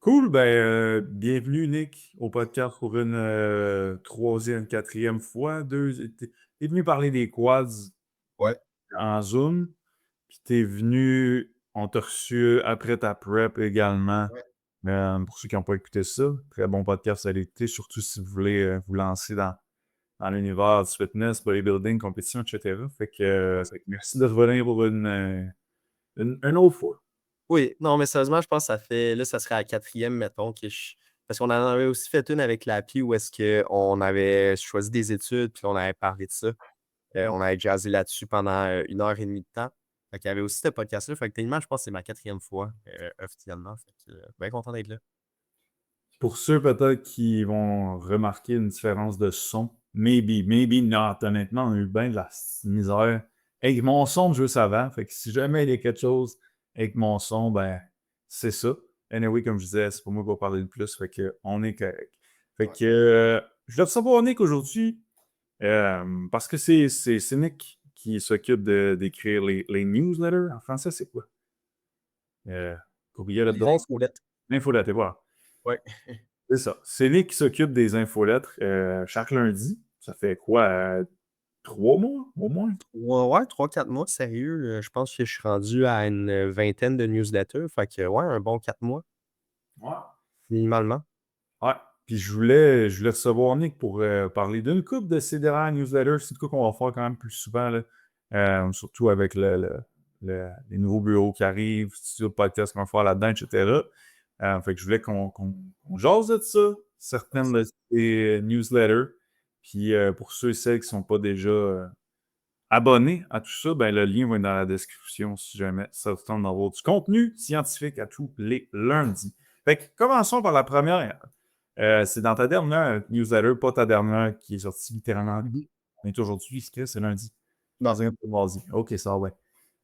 Cool, ben, bienvenue Nick au podcast pour une troisième, quatrième fois. T'es venu parler des quads Ouais, en Zoom, puis t'es venu, on t'a reçu après ta prep également. ouais. Pour ceux qui n'ont pas écouté ça, très bon podcast à l'écouter, surtout si vous voulez vous lancer dans l'univers du fitness, bodybuilding, compétition, etc. Fait que merci de revenir pour une autre fois. Oui, non, mais sérieusement, je pense que ça fait là, ça serait la quatrième, mettons, parce qu'on en avait aussi fait une avec l'appli où est-ce qu'on avait choisi des études, puis on avait parlé de ça. On avait jazzé là-dessus pendant 1 heure et demie de temps. Fait qu'il y avait aussi ce podcast-là. Fait que techniquement, je pense que c'est ma quatrième fois officiellement. Fait que bien content d'être là. Pour ceux peut-être qui vont remarquer une différence de son, maybe not. Honnêtement, on a eu bien de la misère. Avec mon son de juste avant, fait que si jamais il y a quelque chose avec mon son, ben, c'est ça. Anyway, comme je disais, c'est pas moi qui vais parler le plus, fait que on est correct. Fait Ouais. que je dois savoir Nick aujourd'hui, parce que c'est Nick qui s'occupe d'écrire les newsletters. En français, c'est quoi? Euh, Courriel Les hebdo? infolettes. Infolettre, voilà. Ouais. C'est ça. C'est Nick qui s'occupe des infolettres chaque lundi. Ça fait quoi? 3 mois au moins? Ouais, 3, 4 mois, sérieux. Je pense que je suis rendu à une vingtaine de newsletters. Fait que, ouais, un bon 4 mois, Ouais. minimalement. Ouais. Puis je voulais recevoir Nick pour parler d'une couple de ces dernières newsletters. C'est de quoi qu'on va faire quand même plus souvent, là. Surtout avec les nouveaux bureaux qui arrivent, studio de podcast qu'on va faire là-dedans, etc. Fait que je voulais qu'on jase de ça, certaines de ces newsletters. Puis pour ceux et celles qui ne sont pas déjà abonné à tout ça, ben, le lien va être dans la description si jamais ça vous tente d'avoir du contenu scientifique à tous les lundis. Fait que commençons par la première. C'est dans ta dernière newsletter, pas ta dernière qui est sortie littéralement. Mhm. On est aujourd'hui, c'est lundi. Non. C'est mardi. Ok, ça ouais.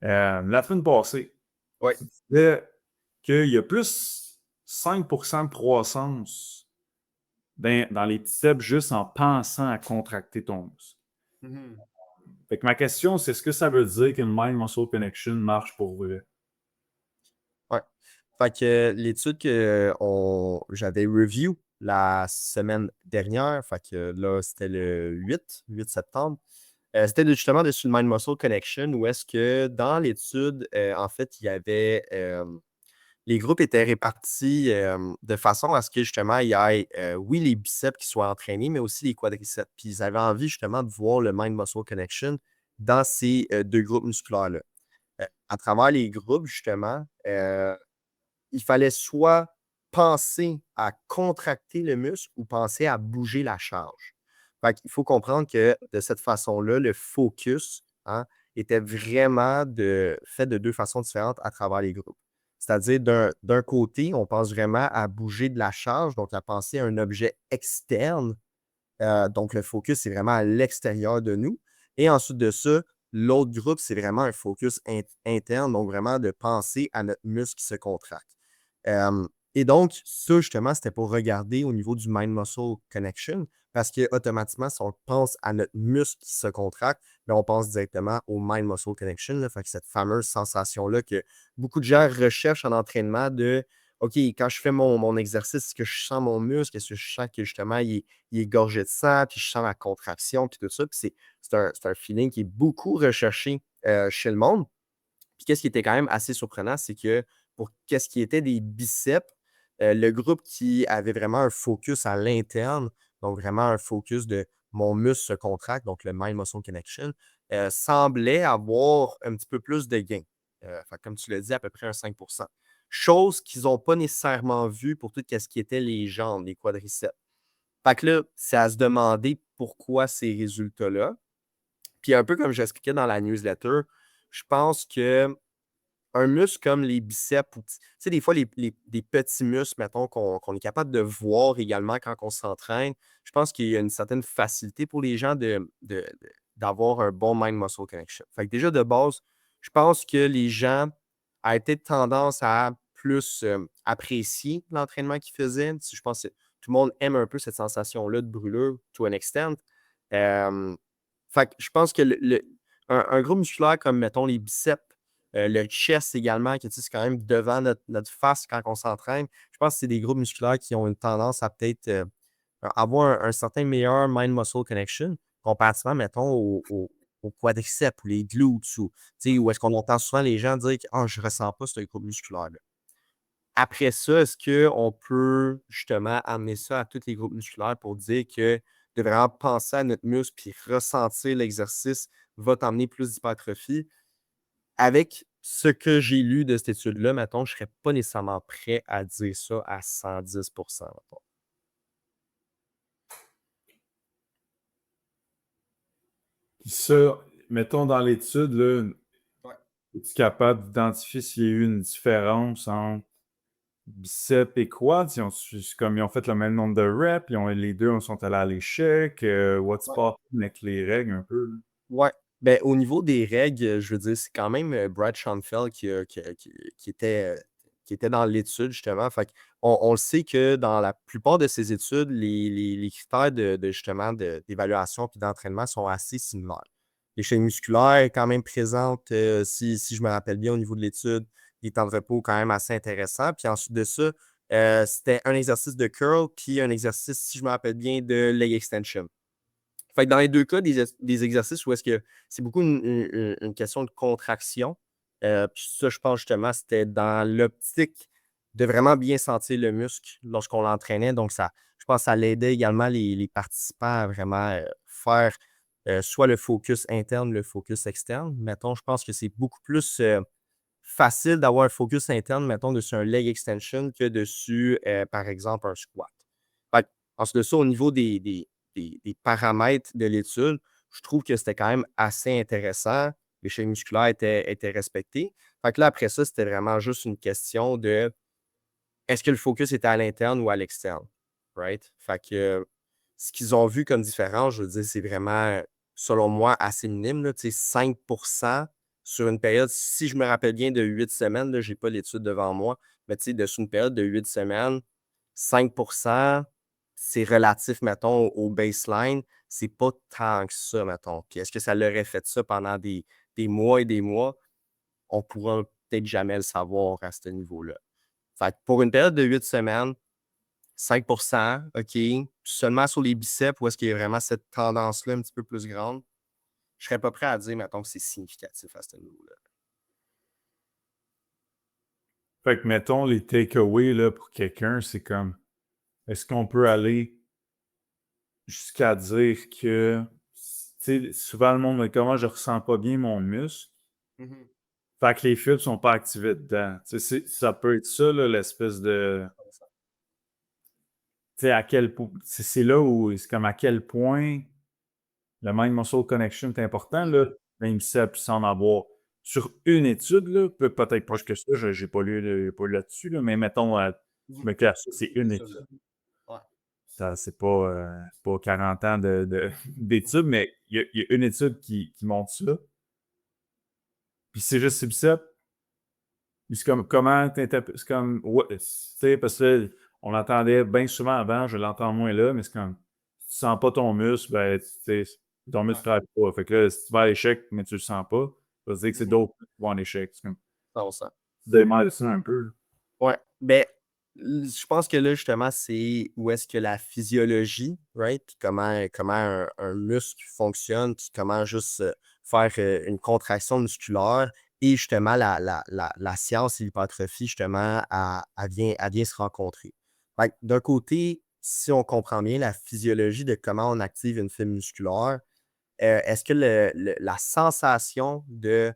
La semaine passée, Ouais. tu disais qu'il y a plus 5% de croissance dans les biceps juste en pensant à contracter ton muscle. Mhm. Fait que ma question, c'est est-ce que ça veut dire qu'une mind-muscle connection marche pour vrai? Ouais. Fait que l'étude que j'avais review la semaine dernière, fait que là, c'était le 8 septembre. C'était justement dessus le Mind Muscle Connection, où est-ce que dans l'étude, en fait, il y avait les groupes étaient répartis de façon à ce que justement il y ait, oui, les biceps qui soient entraînés, mais aussi les quadriceps. Puis ils avaient envie justement de voir le Mind Muscle Connection dans ces deux groupes musculaires-là. À travers les groupes, justement, il fallait soit penser à contracter le muscle ou penser à bouger la charge. Fait qu'il faut comprendre que de cette façon-là, le focus, hein, était vraiment fait de 2 façons différentes à travers les groupes. C'est-à-dire d'un côté, on pense vraiment à bouger de la charge, donc à penser à un objet externe. Donc le focus, c'est vraiment à l'extérieur de nous et ensuite de ça, l'autre groupe, c'est vraiment un focus interne, donc vraiment de penser à notre muscle qui se contracte. Hem et donc ça, justement, c'était pour regarder au niveau du mind muscle connection parce qu'automatiquement, si on pense à notre muscle qui se contracte, ben, on pense directement au mind muscle connection, là. Fait que cette fameuse sensation-là que beaucoup de gens recherchent en entraînement de: «OK, quand je fais mon exercice, est-ce que je sens mon muscle? Est-ce que je sens que justement il est gorgé de sang, puis je sens la contraction, puis tout ça?» Puis c'est un feeling qui est beaucoup recherché, chez le monde. Puis qu'est-ce qui était quand même assez surprenant, c'est que pour qu'est-ce qui était des biceps, le groupe qui avait vraiment un focus à l'interne, donc vraiment un focus de mon muscle se contracte, donc le mind muscle connection, semblait avoir un petit peu plus de gains. Fait que comme tu l'as dit, à peu près un 5. Chose qu'ils n'ont pas nécessairement vu pour tout ce qui était les jambes, les quadriceps. Fait que là, c'est à se demander pourquoi ces résultats-là. Puis un peu comme j'expliquais dans la newsletter, je pense que un muscle comme les biceps ou tu sais, des fois, des petits muscles, mettons, qu'on est capable de voir également quand on s'entraîne, je pense qu'il y a une certaine facilité pour les gens d'avoir un bon mind muscle connection. Fait que déjà, de base, je pense que les gens aient peut-être tendance à plus apprécier l'entraînement qu'ils faisaient. Je pense que tout le monde aime un peu cette sensation-là de brûlure, to an extent. Euh, Fait que je pense que un groupe musculaire comme, mettons, les biceps, Le chest également, que c'est quand même devant notre face quand on s'entraîne. Je pense que c'est des groupes musculaires qui ont une tendance à peut-être avoir un certain meilleur mind-muscle connection comparativement, mettons, au quadriceps ou les glutes où est-ce qu'on entend souvent les gens dire que je ne ressens pas ce groupe musculaire-là. Après ça, est-ce qu'on peut justement amener ça à tous les groupes musculaires pour dire que de vraiment penser à notre muscle puis ressentir l'exercice va t'emmener plus d'hypertrophie? Avec ce que j'ai lu de cette étude-là, mettons, je ne serais pas nécessairement prêt à dire ça à 110 mettons. Puis ça, mettons dans l'étude, là, Ouais. es-tu capable d'identifier s'il y a eu une différence entre biceps et quads? Comme ils ont fait le même nombre de reps, les deux sont allés à l'échec. What's Ouais. passing avec les règles un peu? Là? Ouais. Ben, au niveau des règles, je veux dire, c'est quand même Brad Schoenfeld qui était dans l'étude, justement. Fait on le sait que dans la plupart de ces études, les critères justement d'évaluation et d'entraînement sont assez similaires. L'échelle musculaire est quand même présente, si je me rappelle bien au niveau de l'étude, les temps de repos quand même assez intéressants. Puis ensuite de ça, c'était un exercice de curl, puis un exercice, si je me rappelle bien, de leg extension. Fait que dans les deux cas, des exercices où est-ce que c'est beaucoup une question de contraction. Puis ça, je pense justement, c'était dans l'optique de vraiment bien sentir le muscle lorsqu'on l'entraînait. Donc, je pense que ça l'aidait également les participants à vraiment faire soit le focus interne, le focus externe. Mettons, je pense que c'est beaucoup plus facile d'avoir un focus interne, mettons, dessus un leg extension que dessus, par exemple, un squat. Fait que, ensuite de ça, au niveau des paramètres de l'étude, je trouve que c'était quand même assez intéressant. L'échelle musculaire était respectée. Fait que là, après ça, c'était vraiment juste une question de est-ce que le focus était à l'interne ou à l'externe? Right? Fait que ce qu'ils ont vu comme différence, je veux dire, c'est vraiment, selon moi, assez minime. Là, 5 sur une période, si je me rappelle bien, de 8 semaines, je n'ai pas l'étude devant moi, mais sur une période de 8 semaines, 5 c'est relatif, mettons, au baseline. C'est pas tant que ça, mettons. Puis est-ce que ça l'aurait fait ça pendant des mois et des mois? On pourra peut-être jamais le savoir à ce niveau-là. Fait que pour une période de 8 semaines, 5 OK. Seulement sur les biceps, où est-ce qu'il y a vraiment cette tendance-là un petit peu plus grande, je ne serais pas prêt à dire, mettons, que c'est significatif à ce niveau-là. Fait que mettons les takeaways là, pour quelqu'un, c'est comme est-ce qu'on peut aller jusqu'à dire que tu sais, souvent le monde dit comment je ressens pas bien mon muscle. Mhm. Fait que les fibres sont pas activées dedans. Tu sais, ça peut être ça, là, l'espèce de. Tu sais, à quel point. C'est là où c'est comme à quel point le mind muscle connection est important, là. Même si ça puisse en avoir. Sur une étude, là, peut-être pas Ouais. que ça, j'ai pas lu là-dessus, là, mais mettons, je Mhm. me classe ça, c'est une C'est ça. étude. Ouais. Ça, c'est pas 40 ans d'études, mais il y a une étude qui montre ça. Puis c'est juste subset. Puis c'est comme comment t'interprètes. C'est comme. Ouais, tu sais, parce que on l'entendait bien souvent avant, je l'entends moins là, mais c'est comme si tu sens pas ton muscle, ben tu sais, ton muscle Ouais. ne travaille pas. Fait que là, si tu vas à l'échec, mais tu le sens pas, ça veut dire que c'est Mhm. d'autres qui vont en échec. C'est comme. 100%. Tu démêles ça un peu. Ouais. Ben, je pense que là, justement, c'est où est-ce que la physiologie, right? Puis comment un muscle fonctionne, puis comment juste faire une contraction musculaire et justement la science et l'hypertrophie, justement, elle vient se rencontrer. Fait que d'un côté, si on comprend bien la physiologie de comment on active une fibre musculaire, est-ce que la sensation de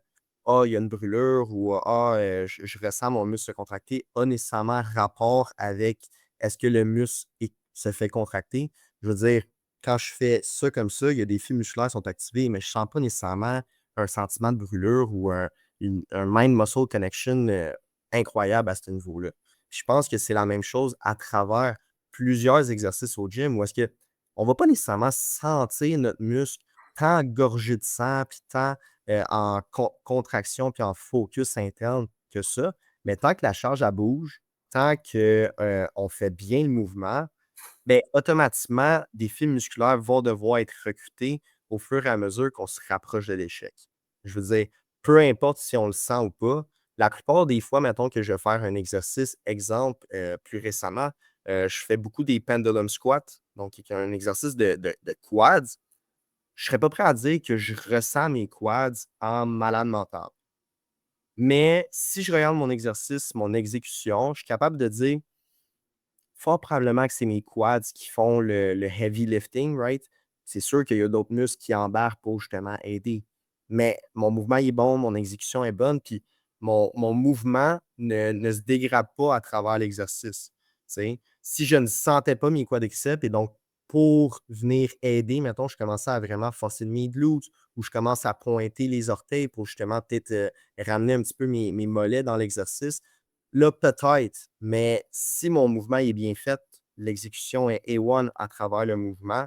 il y a une brûlure ou je ressens mon muscle se contracter a nécessairement rapport avec est-ce que le muscle se fait contracter? Je veux dire, quand je fais ça comme ça, il y a des fibres musculaires qui sont activées, mais je ne sens pas nécessairement un sentiment de brûlure ou un mind-muscle connection incroyable à ce niveau-là. Je pense que c'est la même chose à travers plusieurs exercices au gym où est-ce qu'on ne va pas nécessairement sentir notre muscle tant gorgé de sang, puis tant en contraction, puis en focus interne que ça. Mais tant que la charge, elle bouge, tant qu'on fait bien le mouvement, bien, automatiquement, des fibres musculaires vont devoir être recrutées au fur et à mesure qu'on se rapproche de l'échec. Je veux dire, peu importe si on le sent ou pas, la plupart des fois, mettons que je vais faire un exercice, exemple, plus récemment, je fais beaucoup des pendulum squats, donc un exercice de quads. Je serais pas prêt à dire que je ressens mes quads en malade mental. Mais si je regarde mon exercice, mon exécution, je suis capable de dire fort probablement que c'est mes quads qui font le heavy lifting, right? C'est sûr qu'il y a d'autres muscles qui embarquent pour justement aider. Mais mon mouvement est bon, mon exécution est bonne, puis mon mouvement ne se dégrade pas à travers l'exercice. Tu sais. Si je ne sentais pas mes quadriceps et donc pour venir aider, mettons, je commençais à vraiment forcer mes glutes ou je commence à pointer les orteils pour justement peut-être ramener un petit peu mes mollets dans l'exercice. Là, peut-être, mais si mon mouvement est bien fait, l'exécution est A1 à travers le mouvement,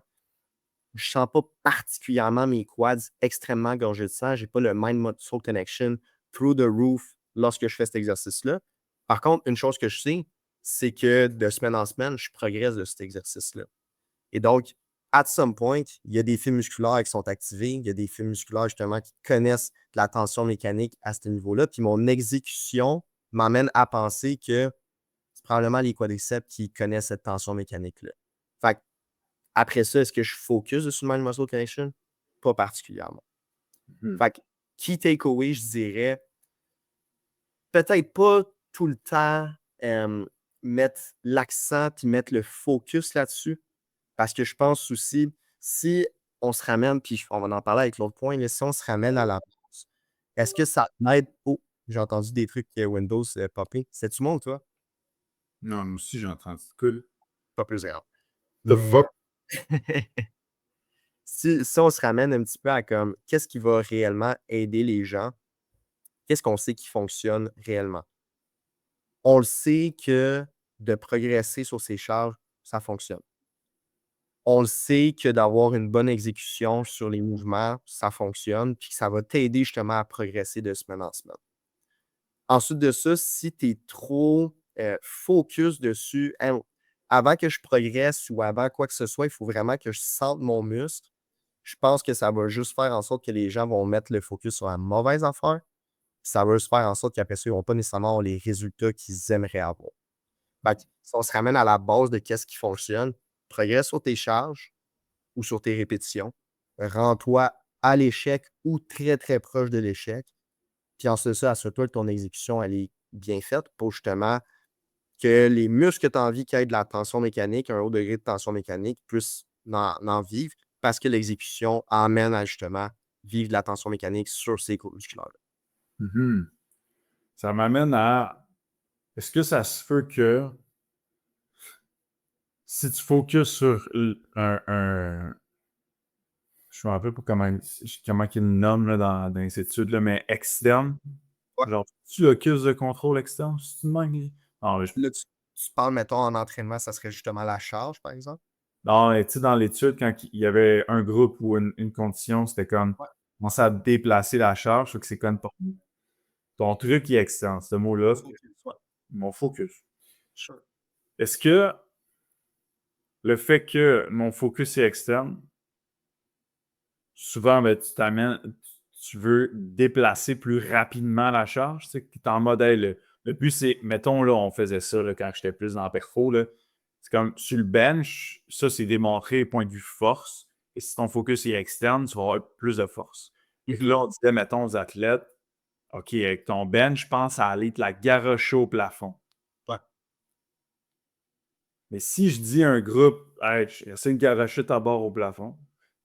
je sens pas particulièrement mes quads extrêmement gorgés de sang. J'ai pas le mind muscle connection through the roof lorsque je fais cet exercice-là. Par contre, une chose que je sais, c'est que de semaine en semaine, je progresse de cet exercice-là. Et donc, at some point, il y a des fils musculaires qui sont activés, il y a des fils musculaires justement qui connaissent la tension mécanique à ce niveau-là. Puis mon exécution m'amène à penser que c'est probablement les quadriceps qui connaissent cette tension mécanique-là. Fait que, après ça, est-ce que je focus dessus le mind muscle connection? Pas particulièrement. Mhm. Fait que, key takeaway, je dirais, peut-être pas tout le temps mettre l'accent puis mettre le focus là-dessus. Parce que je pense aussi, si on se ramène, puis on va en parler avec l'autre point, là, si on se ramène à la base, est-ce que ça aide? Oh, j'ai entendu des trucs Windows popper. C'est-tu moi ou toi? Non, moi aussi, j'entends. C'est cool. Pas plus grave. The Mais fuck? si on se ramène un petit peu à comme qu'est-ce qui va réellement aider les gens, qu'est-ce qu'on sait qui fonctionne réellement? On le sait que de progresser sur ses charges, ça fonctionne. On le sait que d'avoir une bonne exécution sur les mouvements, ça fonctionne, puis que ça va t'aider justement à progresser de semaine en semaine. Ensuite de ça, si tu es trop focus dessus, hein, avant que je progresse ou avant quoi que ce soit, il faut vraiment que je sente mon muscle. Je pense que ça va juste faire en sorte que les gens vont mettre le focus sur la mauvaise affaire. Ça va juste faire en sorte qu'après ça, ils ne vont pas nécessairement avoir les résultats qu'ils aimeraient avoir. Fait que, si on se ramène à la base de qu'est-ce qui fonctionne, progresse sur tes charges ou sur tes répétitions. Rends-toi à l'échec ou très, très proche de l'échec. Puis ensuite ça, assure-toi que ton exécution, elle est bien faite pour justement que les muscles que tu as envie qu'il y ait de la tension mécanique, un haut degré de tension mécanique, puissent en vivre parce que l'exécution amène à justement vivre de la tension mécanique sur ces groupes musculaires. Mhm. Ça m'amène à. Est-ce que ça se peut que si tu focuses sur je me rappelle pas comment ils le nomment là, dans les études, là, mais externe, Ouais. genre, tu locus de contrôle externe, c'est une même? Non, Là, tu parles, mettons, en entraînement, ça serait justement la charge, par exemple. non, mais tu sais, dans l'étude, quand il y avait un groupe ou une condition, c'était comme Ouais. commencer à déplacer la charge, fait que c'est comme ton truc est externe, ce mot-là, c'est Focus, ouais. mon focus. Sure. Est-ce que le fait que mon focus est externe, souvent, ben, tu veux déplacer plus rapidement la charge, tu sais, que tu es en mode, hey, le but, c'est, mettons, là, on faisait ça là, quand j'étais plus dans la perfo, là, c'est comme, sur le bench, ça, c'est démontré point de vue force, et si ton focus est externe, tu vas avoir plus de force. Et là, on disait, mettons, aux athlètes, OK, avec ton bench, pense à aller te la garrocher au plafond. Ouais. Mais si je dis à un groupe, hey, essaie de garocher ta barre au plafond,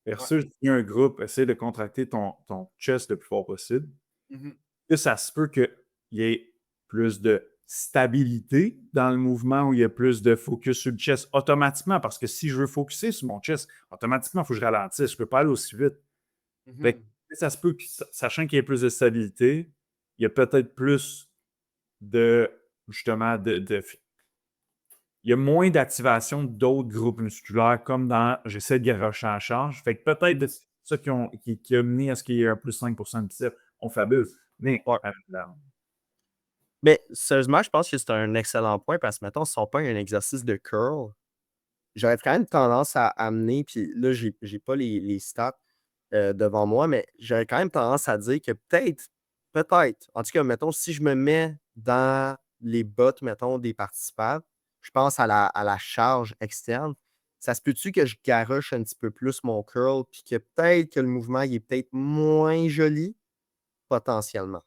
Ouais. versus je dis à un groupe, essaie de contracter ton chest le plus fort possible, Mhm. que ça se peut qu'il y ait plus de stabilité dans le mouvement, où il y a plus de focus sur le chest automatiquement, parce que si je veux focuser sur mon chest, automatiquement, il faut que je ralentisse. Je ne peux pas aller aussi vite. Fait que, Mhm. ça se peut que, sachant qu'il y a plus de stabilité, il y a peut-être plus de, justement, il y a moins d'activation d'autres groupes musculaires, comme dans j'essaie de garrocher en charge. Fait que peut-être c'est ça qui a mené à ce qu'il y ait un plus 5% de biceps. On fabule. Mais Ouais. Mais sérieusement, je pense que c'est un excellent point parce que, mettons, si on prend un exercice de curl, j'aurais quand même tendance à amener, puis là, j'ai pas les stats devant moi, mais j'aurais quand même tendance à dire que peut-être Peut-être. En tout cas, mettons, si je me mets dans les bottes, mettons, des participants, je pense à la charge externe. Ça se peut-tu que je garoche un petit peu plus mon curl, puis que peut-être que le mouvement il est peut-être moins joli, potentiellement.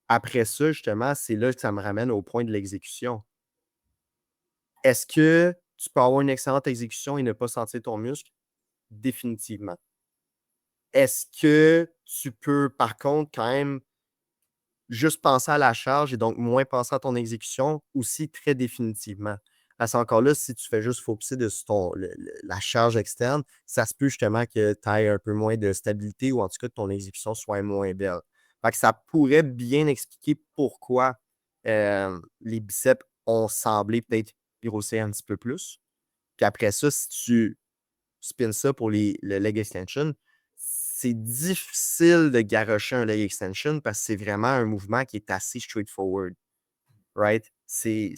Après ça, justement, c'est là que ça me ramène au point de l'exécution. Est-ce que tu peux avoir une excellente exécution et ne pas sentir ton muscle? Définitivement. Est-ce que tu peux, par contre, quand même juste penser à la charge et donc moins penser à ton exécution? Aussi, très définitivement. Parce qu'encore là, si tu fais juste focuser sur la charge externe, ça se peut justement que tu aies un peu moins de stabilité ou en tout cas que ton exécution soit moins belle. Fait que ça pourrait bien expliquer pourquoi les biceps ont semblé peut-être grosser un petit peu plus. Puis après ça, si tu spins ça pour le leg extension, c'est difficile de garrocher un leg extension parce que c'est vraiment un mouvement qui est assez straightforward, right? Tu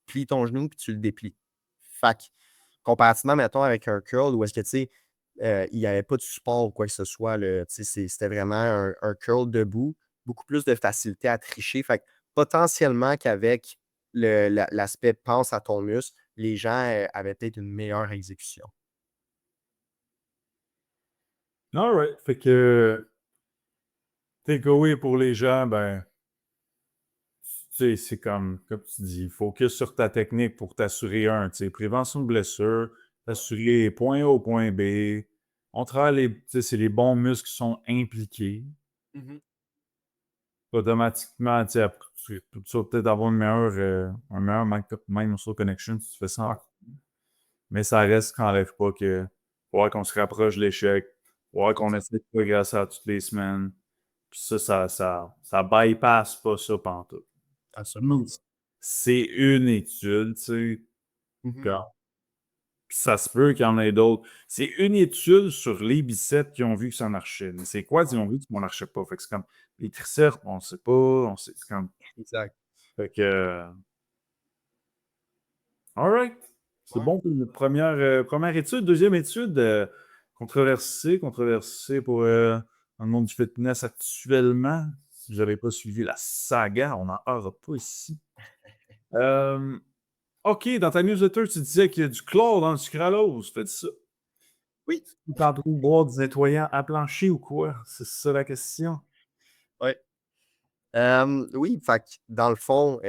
plies ton genou puis tu le déplies. Fait que, comparativement, mettons, avec un curl où est-ce que, tu sais, il n'y avait pas de support ou quoi que ce soit, là, tu sais, c'était vraiment un curl debout, beaucoup plus de facilité à tricher. Fait que, potentiellement qu'avec l'aspect pense à ton muscle, les gens avaient peut-être une meilleure exécution. Alright. Fait que, takeaway pour les gens, ben, tu sais, c'est comme tu dis, focus sur ta technique pour t'assurer tu sais, prévention de blessure, t'assurer point A au point B. On travaille tu sais, c'est les bons muscles qui sont impliqués. Mhm. Automatiquement, tu sais, après, tu vas peut-être avoir un meilleur mind muscle connection si tu fais ça. Mais ça reste qu'on n'enlève pas que faut voir qu'on se rapproche de l'échec, faut voir qu'on Exact. essaie de progresser à toutes les semaines. Puis ça bypass pas ça pantoute. Absolument. C'est une étude, tu sais. Mhm. Quand- Ça se peut qu'il y en ait d'autres. C'est une étude sur les biceps qui ont vu que ça marchait. Mais c'est quoi, ils ont vu que ça marchait pas? Fait que c'est comme les triceps, on sait pas. C'est comme. Exact. Fait que. Alright. C'est Ouais. bon pour une première étude. Deuxième étude, controversée pour dans le monde du fitness actuellement. Si vous n'avez pas suivi la saga, on n'en aura pas ici. Euh, OK, dans ta newsletter, tu disais qu'il y a du chlore dans le sucralose. Fais ça. Oui. Tu en trouves boire du nettoyant à plancher ou quoi? C'est ça la question. Ouais. Oui, fait que dans le fond,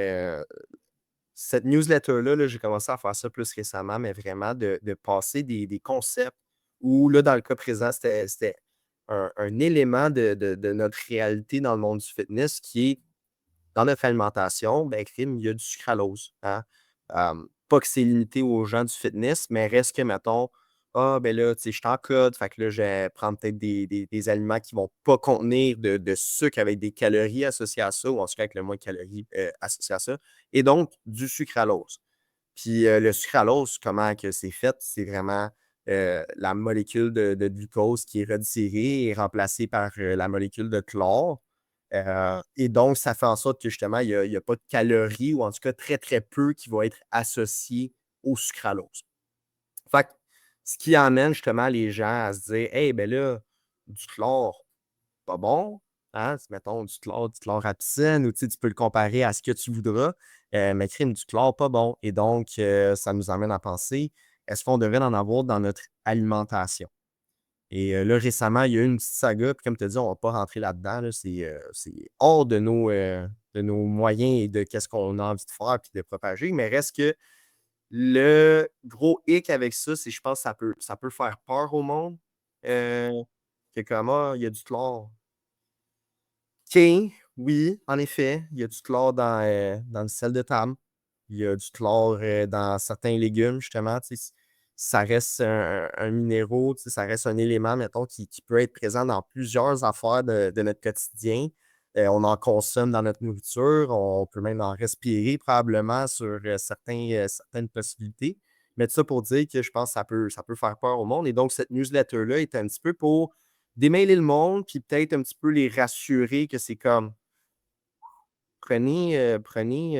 cette newsletter-là, là, j'ai commencé à faire ça plus récemment, mais vraiment de passer des concepts où, là, dans le cas présent, c'était un élément de notre réalité dans le monde du fitness qui est dans notre alimentation, ben, crime, il y a du sucralose. Hein? Pas que c'est limité aux gens du fitness, mais reste que, mettons, ah, ben là, tu sais, je suis en code, fait que là, je vais prendre peut-être des aliments qui ne vont pas contenir de sucre avec des calories associées à ça, ou en tout cas avec le moins de calories associées à ça, et donc du sucralose. Puis le sucralose, comment que c'est fait? C'est vraiment la molécule de glucose qui est retirée et remplacée par la molécule de chlore. Et donc, ça fait en sorte que justement, il y a pas de calories ou en tout cas très, très peu qui vont être associées au sucralose. Fait que, ce qui amène justement les gens à se dire, hey, ben là, du chlore, pas bon. Hein? Mettons du chlore à piscine, ou tu peux le comparer à ce que tu voudras. Mais crime, du chlore, pas bon. Et donc, ça nous amène à penser, est-ce qu'on devrait en avoir dans notre alimentation? Et là, récemment, il y a eu une petite saga, puis comme tu as dit, on ne va pas rentrer là-dedans. Là, c'est hors de nos moyens et de qu'est-ce qu'on a envie de faire puis de propager. Mais reste que le gros hic avec ça, c'est je pense que ça peut faire peur au monde. Euh, que comme, ah, il y a du chlore. OK, oui, en effet, il y a du chlore dans le sel de table. Il y a du chlore dans certains légumes, justement. Tu sais, ça reste un minéraux, tu sais, ça reste un élément, mettons, qui peut être présent dans plusieurs affaires de notre quotidien. On en consomme dans notre nourriture, on peut même en respirer probablement sur certaines possibilités. Mais tout ça pour dire que je pense que ça peut faire peur au monde. Et donc, cette newsletter-là est un petit peu pour démêler le monde, puis peut-être un petit peu les rassurer que c'est comme prenez, prenez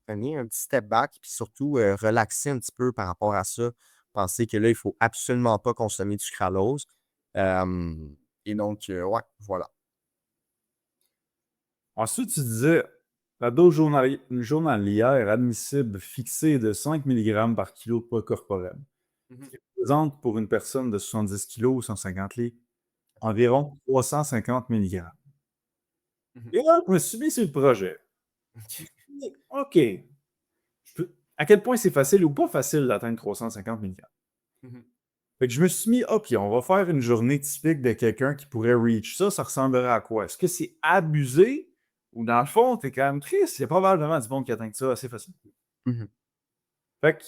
un petit step back, puis surtout relaxer un petit peu par rapport à ça. Pensez que là, il ne faut absolument pas consommer du sucralose. Et donc, ouais, voilà. Ensuite, tu disais, la dose journalière admissible fixée de 5 mg par kilo de poids corporel, ce Mhm. qui représente pour une personne de 70 kg ou 150 livres environ 350 mg. Mhm. Et là, je me suis mis sur le projet. Je me Ok. suis dit, OK, à quel point c'est facile ou pas facile d'atteindre 350 mg? Mhm. Fait que je me suis mis, OK, on va faire une journée typique de quelqu'un qui pourrait reach ça. Ça ressemblerait à quoi? Est-ce que c'est abusé ou dans le fond, t'es quand même triste? Il y a probablement du monde qui atteint ça assez facilement. Mhm. Fait que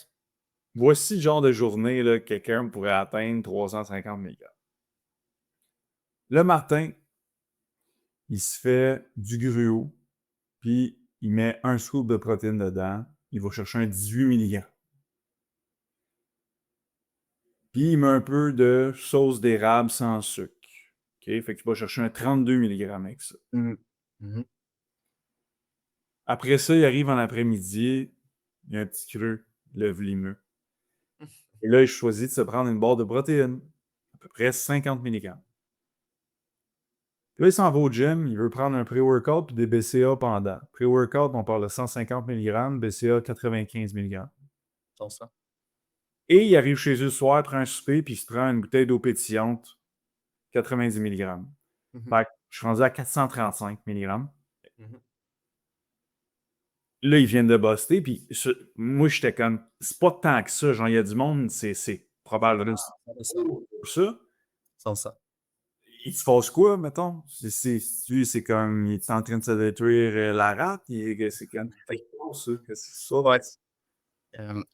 voici le genre de journée là, que quelqu'un pourrait atteindre 350 mg. Le matin, il se fait du gruau, puis il met un scoop de protéines dedans. Il va chercher un 18 mg. Puis il met un peu de sauce d'érable sans sucre. OK? Fait qu'il va chercher un 32 mg avec ça. Mhm. Mhm. Après ça, il arrive en après-midi, il y a un petit creux, le limeux. Et là, il choisit de se prendre une barre de protéines, à peu près 50 mg. Puis là, il s'en va au gym, il veut prendre un pré-workout puis des BCA pendant. Pré-workout, on parle de 150 mg, BCA 95 mg. Sans ça. Et il arrive chez eux le soir, prend un souper, puis il se prend une bouteille d'eau pétillante, 90 mg. Mhm. Fait que je suis rendu à 435 mg. Mhm. Là, ils viennent de buster, puis moi, j'étais comme, c'est pas tant que ça, genre, il y a du monde, c'est probablement Sans ça. pour ça. Sans ça. Il se passe quoi, mettons? Lui, c'est comme, il est en train de se détruire la rate, c'est comme, c'est quoi ça? Qu'est-ce que c'est ça? Ouais.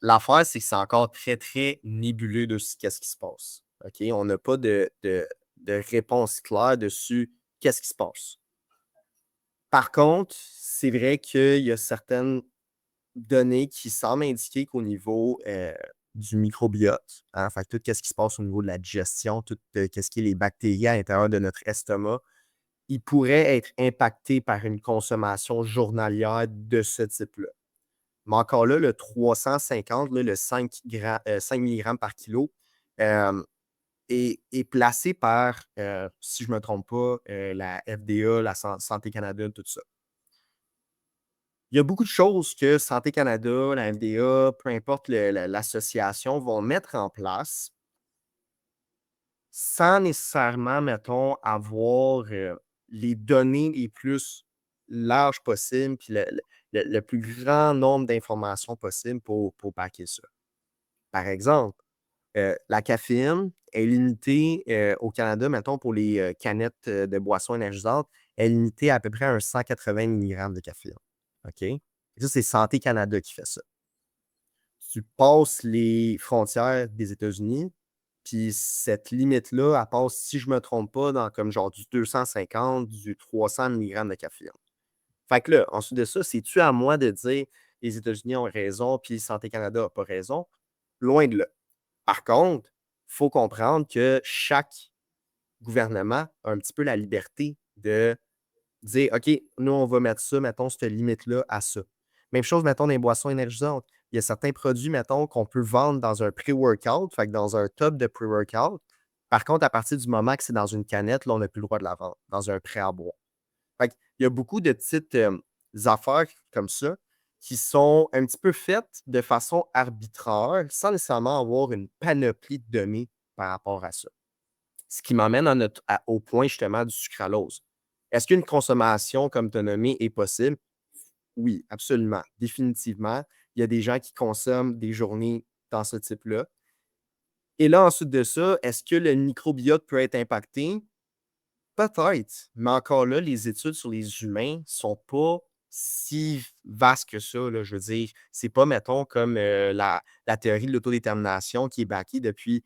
L'affaire, c'est que c'est encore très, très nébuleux de qu'est-ce qui se passe. OK? On n'a pas de réponse claire dessus qu'est-ce qui se passe. Par contre, c'est vrai qu'il y a certaines données qui semblent indiquer qu'au niveau du microbiote, hein, fait que tout ce qui se passe au niveau de la digestion, tout ce qui est les bactéries à l'intérieur de notre estomac, il pourrait être impacté par une consommation journalière de ce type-là. Mais encore là, le 350, là, le 5 mg par kilo, euh, est placé par, si je ne me trompe pas, la FDA, la Santé Canada, tout ça. Il y a beaucoup de choses que Santé Canada, la FDA, peu importe l'association, vont mettre en place sans nécessairement, mettons, avoir les données les plus larges possibles, puis le plus grand nombre d'informations possibles pour backer ça. Par exemple, la caféine est limitée au Canada, mettons, pour les canettes de boissons énergisantes, elle est limitée à peu près à un 180 mg de caféine. OK? Et ça, c'est Santé Canada qui fait ça. Tu passes les frontières des États-Unis, puis cette limite-là, elle passe, si je ne me trompe pas, dans comme genre du 250, du 300 mg de caféine. Fait que là, ensuite de ça, c'est-tu à moi de dire les États-Unis ont raison, puis Santé Canada n'a pas raison? Loin de là. Par contre, il faut comprendre que chaque gouvernement a un petit peu la liberté de dire OK, nous, on va mettre ça, mettons, cette limite-là à ça. Même chose, mettons, dans les boissons énergisantes. Il y a certains produits, mettons, qu'on peut vendre dans un pré-workout, fait que dans un top de pré-workout. Par contre, à partir du moment que c'est dans une canette, là, on n'a plus le droit de la vendre, dans un prêt à boire. Fait il y a beaucoup de petites affaires comme ça qui sont un petit peu faites de façon arbitraire, sans nécessairement avoir une panoplie de données par rapport à ça. Ce qui m'emmène au point justement du sucralose. Est-ce qu'une consommation, comme tu as nommé, est possible? Oui, absolument. Définitivement. Il y a des gens qui consomment des journées dans ce type-là. Et là, ensuite de ça, est-ce que le microbiote peut être impacté? Peut-être, mais encore là, les études sur les humains ne sont pas si vastes que ça, là. Je veux dire, c'est pas, mettons, comme la théorie de l'autodétermination qui est backée depuis.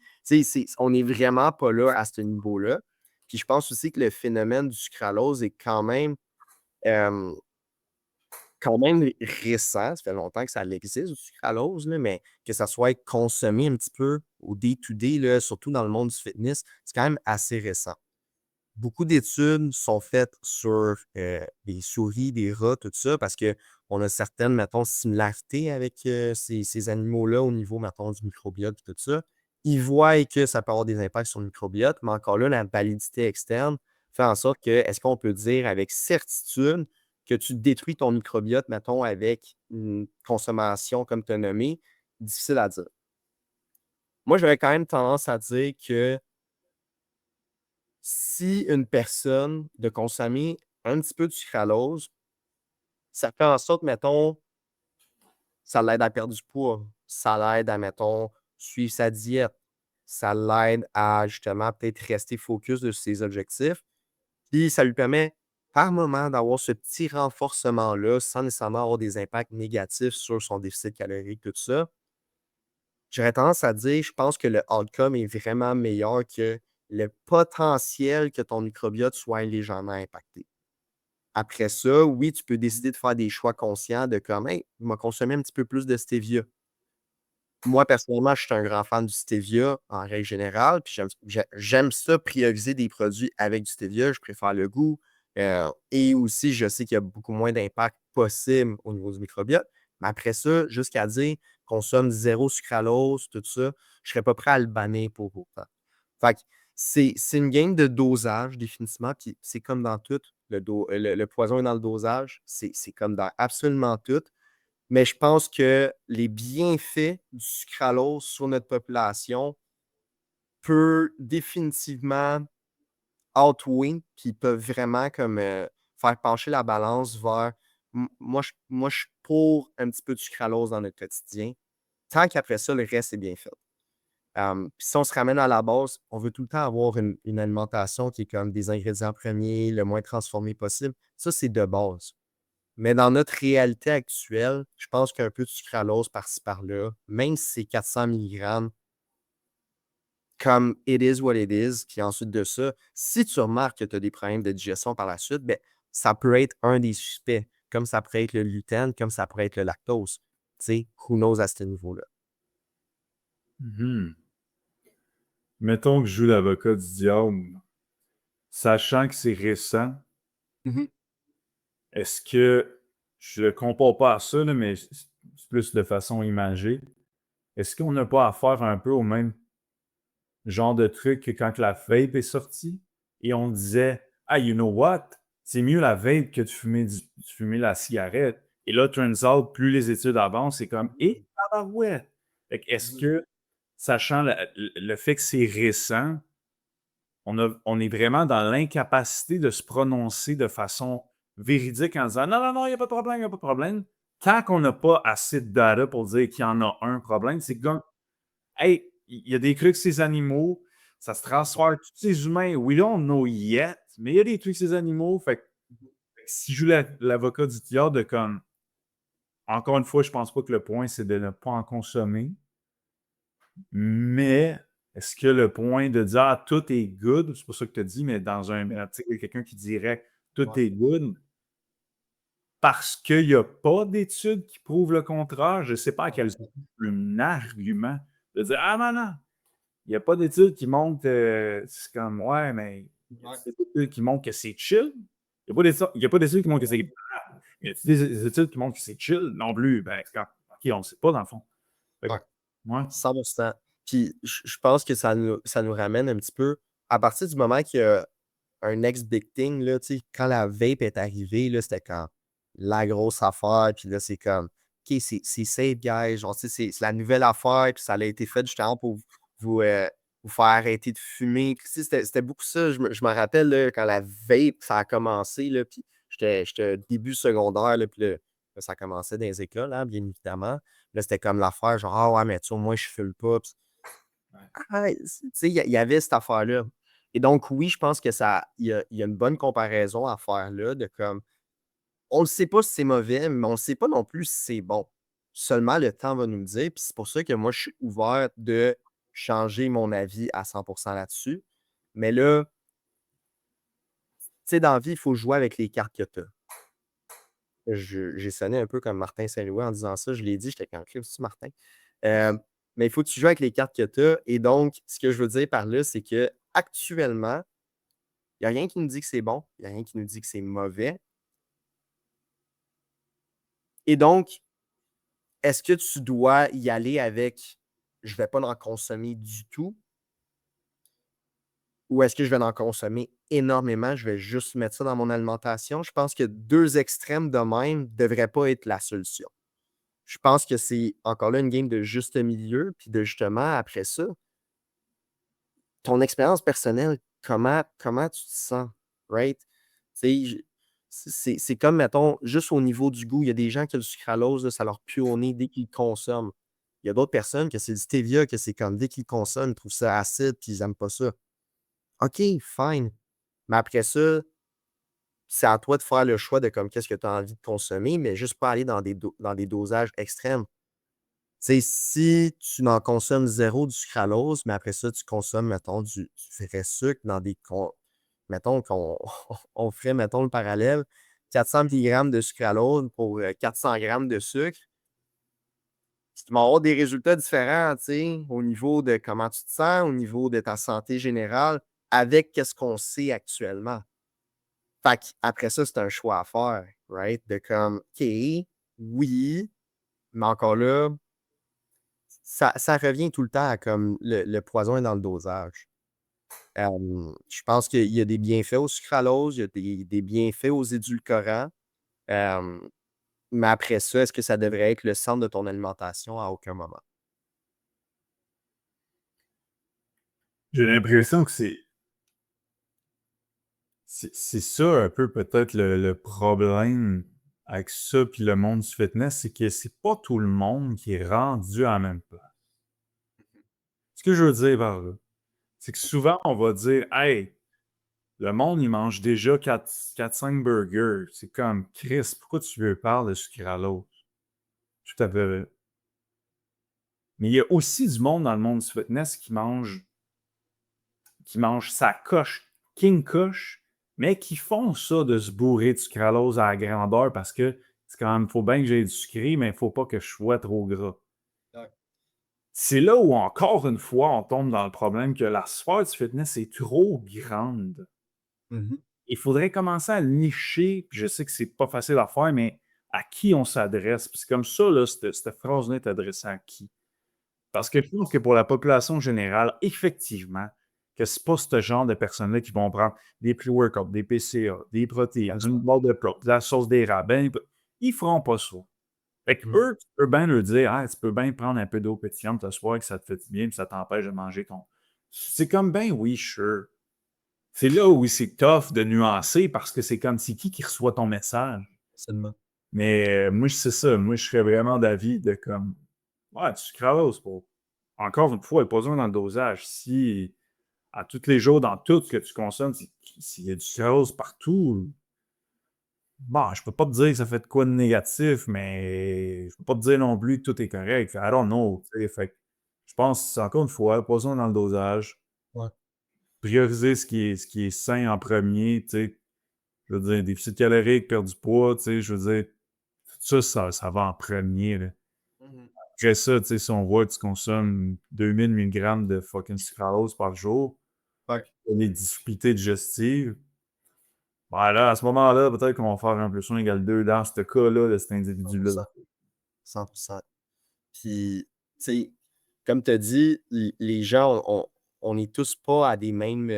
On n'est vraiment pas là à ce niveau-là. Puis je pense aussi que le phénomène du sucralose est euh, quand même récent. Ça fait longtemps que ça existe, du sucralose, là, mais que ça soit consommé un petit peu au day-to-day, là, surtout dans le monde du fitness, c'est quand même assez récent. Beaucoup d'études sont faites sur des souris, des rats, tout ça, parce qu'on a certaines, mettons, similarités avec ces animaux-là au niveau, mettons, du microbiote et tout ça. Ils voient que ça peut avoir des impacts sur le microbiote, mais encore là, la validité externe fait en sorte que, est-ce qu'on peut dire avec certitude que tu détruis ton microbiote, mettons, avec une consommation comme tu as nommé, difficile à dire. Moi, j'aurais quand même tendance à dire que si une personne de consommer un petit peu de sucralose, ça fait en sorte, mettons, ça l'aide à perdre du poids, ça l'aide à, mettons, suivre sa diète, ça l'aide à justement peut-être rester focus de ses objectifs. Puis ça lui permet par moment d'avoir ce petit renforcement-là sans nécessairement avoir des impacts négatifs sur son déficit calorique, tout ça. J'aurais tendance à dire, je pense que le outcome est vraiment meilleur que le potentiel que ton microbiote soit légèrement impacté. Après ça, oui, tu peux décider de faire des choix conscients de comme, hey, je vais consommer un petit peu plus de stevia. Moi, personnellement, je suis un grand fan du stevia en règle générale, puis j'aime ça prioriser des produits avec du stevia. Je préfère le goût. Et aussi, je sais qu'il y a beaucoup moins d'impact possible au niveau du microbiote. Mais après ça, jusqu'à dire consomme zéro sucralose, tout ça, je ne serais pas prêt à le bannir pour autant. Fait que c'est une game de dosage, définitivement. Puis c'est comme dans tout. Le poison est dans le dosage. C'est comme dans absolument tout. Mais je pense que les bienfaits du sucralose sur notre population peut définitivement outweigh, puis peuvent vraiment comme, faire pencher la balance vers moi, je suis pour un petit peu de sucralose dans notre quotidien, tant qu'après ça, le reste est bien fait. Puis si on se ramène à la base, on veut tout le temps avoir une alimentation qui est comme des ingrédients premiers, le moins transformé possible. Ça, c'est de base. Mais dans notre réalité actuelle, je pense qu'un peu de sucralose par-ci par-là, même si c'est 400 milligrammes, comme it is what it is, puis ensuite de ça, si tu remarques que tu as des problèmes de digestion par la suite, ben, ça peut être un des suspects, comme ça pourrait être le gluten, comme ça pourrait être le lactose. Tu sais, who knows à ce niveau-là. Mhm. Mettons que je joue l'avocat du diable, sachant que c'est récent, Mhm. est-ce que je le compare pas à ça, là, mais c'est plus de façon imagée. Est-ce qu'on n'a pas affaire un peu au même genre de truc que quand la vape est sortie et on disait ah, you know what? C'est mieux la vape que de fumer la cigarette. Et là, turns out, plus les études avancent, c'est comme et ouais. Est-ce Mhm. que, sachant le fait que c'est récent, on est vraiment dans l'incapacité de se prononcer de façon véridique en disant non, non, non, il n'y a pas de problème, il n'y a pas de problème. Tant qu'on n'a pas assez de data pour dire qu'il y en a un problème, c'est comme hey, il y a des trucs ces animaux, ça se transfère tous ces humains. We don't know yet, mais il y a des trucs ces animaux. Fait que si je joue l'avocat du diable de comme encore une fois, je pense pas que le point c'est de ne pas en consommer. Mais est-ce que le point de dire ah, tout est good, c'est pas ça que tu as dit, mais dans un article, quelqu'un qui dirait tout Ouais. est good parce qu'il n'y a pas d'études qui prouvent le contraire, je ne sais pas à quel un argument de dire ah non, non, il n'y a pas d'études qui montrent c'est comme ouais, mais il y a Ouais. des études qui montrent que c'est chill. Il y a pas d'études qui montrent que c'est. Il y a des études qui montrent que c'est chill non plus. Ben, c'est comme, ok, on ne sait pas dans le fond. Fait que, Ouais. ouais. 100%. Puis je pense que ça nous ramène un petit peu à partir du moment qu'il y a un next big thing, là, tu sais, quand la vape est arrivée, là, c'était quand la grosse affaire, puis là, c'est comme, OK, c'est safe, guys, genre, tu sais, c'est la nouvelle affaire, puis ça a été fait justement pour vous, vous faire arrêter de fumer. Puis, tu sais, c'était beaucoup ça. Je me rappelle, là, quand la vape, ça a commencé, là, puis j'étais début secondaire, là, puis là, ça commençait dans les écoles, hein, bien évidemment. Là, c'était comme l'affaire, genre, ah ouais, mais tu sais, au moins, je fume pas. Puis, ah, tu sais, il y avait cette affaire-là. Et donc, oui, je pense que il y a une bonne comparaison à faire là, de comme, on ne sait pas si c'est mauvais, mais on ne sait pas non plus si c'est bon. Seulement le temps va nous le dire. Puis c'est pour ça que moi, je suis ouvert de changer mon avis à 100% là-dessus. Mais là, tu sais, dans la vie, il faut jouer avec les cartes que tu as. J'ai sonné un peu comme Martin Saint-Louis en disant ça. Je l'ai dit, j'étais comme Cliff, c'est Martin. Euh, mais il faut que tu joues avec les cartes que tu as. Et donc, ce que je veux dire par là, c'est que actuellement, il n'y a rien qui nous dit que c'est bon, il n'y a rien qui nous dit que c'est mauvais. Et donc, est-ce que tu dois y aller avec je ne vais pas en consommer du tout ou est-ce que je vais en consommer énormément, je vais juste mettre ça dans mon alimentation. Je pense que 2 extrêmes de même ne devraient pas être la solution. Je pense que c'est encore là une game de juste milieu, puis de justement, après ça, ton expérience personnelle, comment tu te sens, right? Tu sais, c'est comme, mettons, juste au niveau du goût, il y a des gens qui le sucralose, là, ça leur pue au nez dès qu'ils le consomment. Il y a d'autres personnes que c'est le stevia, que c'est comme dès qu'ils le consomment, ils trouvent ça acide, puis ils n'aiment pas ça. OK, fine. Mais après ça, c'est à toi de faire le choix de comme qu'est-ce que tu as envie de consommer, mais juste pas aller dans des dosages extrêmes. Tu sais, si tu n'en consommes zéro du sucralose, mais après ça, tu consommes, mettons, du vrai sucre dans des mettons qu'on on ferait, mettons, le parallèle, 400 milligrammes de sucralose pour 400 grammes de sucre, tu vas avoir des résultats différents, tu sais, au niveau de comment tu te sens, au niveau de ta santé générale, avec qu'est-ce qu'on sait actuellement. Fait qu'après ça, c'est un choix à faire, right? De comme, OK, oui, mais encore là, ça revient tout le temps à comme le poison est dans le dosage. Je pense qu'il y a des bienfaits au sucralose, il y a des bienfaits aux édulcorants. Hem, mais après ça, est-ce que ça devrait être le centre de ton alimentation? À aucun moment. J'ai l'impression que c'est ça un peu peut-être le problème avec ça puis le monde du fitness, c'est que c'est pas tout le monde qui est rendu à la même place. Ce que je veux dire par là, c'est que souvent on va dire: «Hey, le monde il mange déjà 4-5 burgers». C'est comme: «Christ, pourquoi tu veux parler de sucralose?» Tout à fait. Mais il y a aussi du monde dans le monde du fitness qui mange sa coche, king coche, mais qui font ça de se bourrer de sucralose à la grandeur parce que c'est quand même, faut bien que j'aie du sucré, mais il faut pas que je sois trop gras. Ouais. C'est là où, encore une fois, on tombe dans le problème que la sphère du fitness est trop grande. Mmh. Il faudrait commencer à nicher, puis je sais que c'est pas facile à faire, mais à qui on s'adresse? Puis c'est comme ça, là, cette phrase-là est adressée à qui? Parce que je pense que pour la population générale, effectivement, que c'est pas ce genre de personnes-là qui vont prendre des pre-workouts, des PCA, des protéines, une barre de prot, de la sauce d'érable. Ben, ils feront pas ça. Fait Mmh. qu'eux, tu peux bien leur dire: «Ah, tu peux bien prendre un peu d'eau pétillante le soir que ça te fait du bien, puis ça t'empêche de manger ton». C'est comme ben oui, sure. C'est là où c'est tough de nuancer parce que c'est comme c'est qui reçoit ton message. Seulement. Mais moi, c'est ça. Moi, je serais vraiment d'avis de comme ouais, tu sucraloses pour encore une fois, pas besoin dans le dosage. Si à tous les jours, dans tout ce que tu consommes, s'il y a du sucralose partout, bon, je peux pas te dire que ça fait de quoi de négatif, mais je peux pas te dire non plus que tout est correct. I don't know, tu sais. Fait que je pense, encore une fois, pas besoin dans le dosage. Ouais. Prioriser ce qui est sain en premier, tu sais. Je veux dire, déficit calorique, perdre du poids, tu sais, je veux dire, tout ça, ça va en premier, là. Mmh. Après ça, tu sais, si on voit que tu consommes 2000 milligrammes de fucking sucralose par jour, Ouais. les difficultés digestives, ben là, à ce moment-là, peut-être qu'on va faire 1 + 1 = 2 dans ce cas-là de cet individu-là. 100%. 100%. Puis, tu sais, comme tu as dit, les gens, on n'est tous pas à des mêmes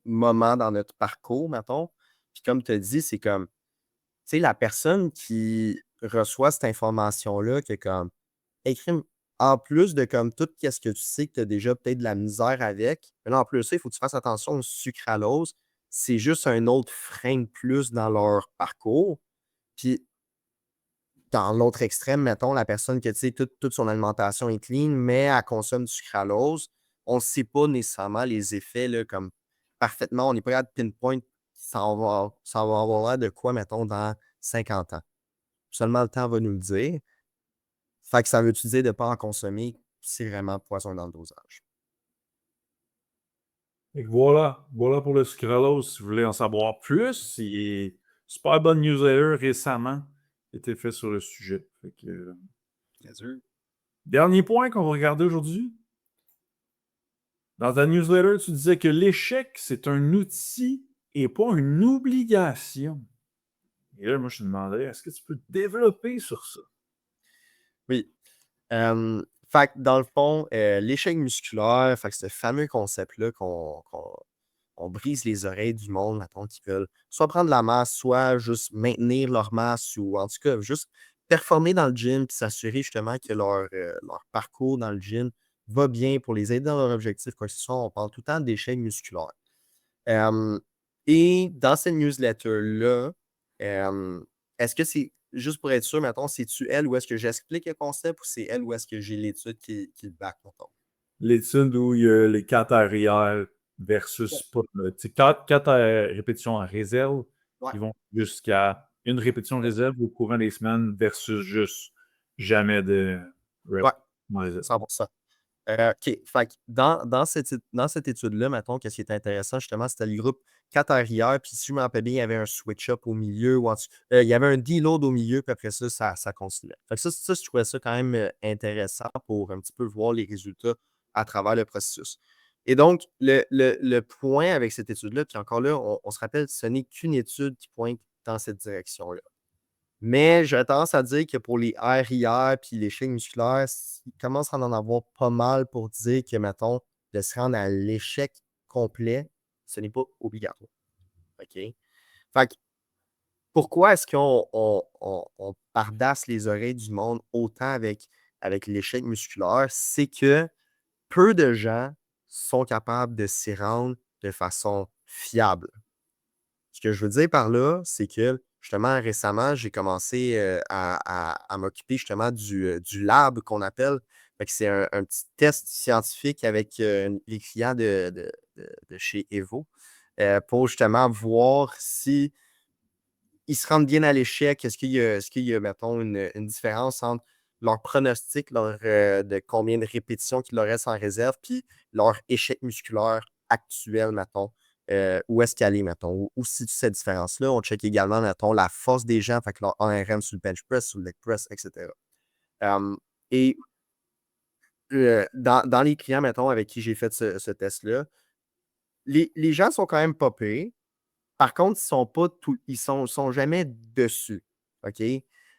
moments dans notre parcours, mettons. Puis comme tu as dit, c'est comme, tu sais, la personne qui reçoit cette information-là, qui est comme, écrit en plus de comme tout ce que tu sais que tu as déjà peut-être de la misère avec, mais là, en plus de ça, il faut que tu fasses attention au sucralose. C'est juste un autre frein de plus dans leur parcours. Puis dans l'autre extrême, mettons, la personne que, tu sais, toute son alimentation est clean, mais elle consomme du sucralose, on ne sait pas nécessairement les effets, là, comme parfaitement. On n'est pas capable de pinpoint ça va avoir l'air de quoi, mettons, dans 50 ans. Seulement le temps va nous le dire. Fait que ça veut-tu dire de ne pas en consommer? C'est vraiment poison dans le dosage. Fait que voilà pour le sucralose. Si vous voulez en savoir plus, il y a super bonne newsletter récemment qui a été fait sur le sujet. Fait que, Bien sûr. dernier point qu'on va regarder aujourd'hui. Dans ta newsletter, tu disais que l'échec, c'est un outil et pas une obligation. Et là, moi, je te demandais, est-ce que tu peux développer sur ça? Oui. Fait que dans le fond, l'échec musculaire, fait que ce fameux concept-là on brise les oreilles du monde, mettons, qui veulent soit prendre la masse, soit juste maintenir leur masse ou en tout cas, juste performer dans le gym puis s'assurer justement que leur parcours dans le gym va bien pour les aider dans leur objectif, quoi que ce soit. On parle tout le temps d'échecs musculaires. Euh, et dans cette newsletter-là, est-ce que c'est, juste pour être sûr, mettons, c'est-tu elle ou est-ce que j'explique le concept ou c'est elle ou est-ce que j'ai l'étude qui le back, mettons? L'étude où il y a les 4 arrière versus pas. Tu sais, 4 répétitions en réserve Ouais, qui vont jusqu'à une répétition de réserve au courant des semaines versus juste jamais de rep ouais, en réserve. 100%. OK. Fait que dans cette étude-là, mettons, qu'est-ce qui est intéressant, justement, c'était le groupe 4 arrière, puis si je me rappelle bien, il y avait un switch-up au milieu, il y avait un deload au milieu, puis après ça, ça continuait. Fait que ça, je trouvais ça quand même intéressant pour un petit peu voir les résultats à travers le processus. Et donc, le point avec cette étude-là, puis encore là, on se rappelle, ce n'est qu'une étude qui pointe dans cette direction-là. Mais j'aurais tendance à dire que pour les RIR puis les chaînes musculaires, il commence à en avoir pas mal pour dire que, mettons, de se rendre à l'échec complet, ce n'est pas obligatoire. OK? Fait que pourquoi est-ce qu'on bardasse les oreilles du monde autant avec l'échec musculaire? C'est que peu de gens sont capables de s'y rendre de façon fiable. Ce que je veux dire par là, c'est que justement, récemment, j'ai commencé à m'occuper justement du lab qu'on appelle. Fait que c'est un petit test scientifique avec les clients de chez Evo pour justement voir si ils se rendent bien à l'échec. Est-ce qu'il y a, mettons, une différence entre leur pronostic de combien de répétitions qu'il leur reste en réserve, puis leur échec musculaire actuel, mettons, où est-ce qu'elle est, mettons, où situe cette différence-là. On check également, mettons, la force des gens, fait que leur ARM sur le bench press, sur le leg press, etc. Et dans les clients, mettons, avec qui j'ai fait ce test-là, les gens sont quand même pas pires. Par contre, ils sont jamais dessus. OK?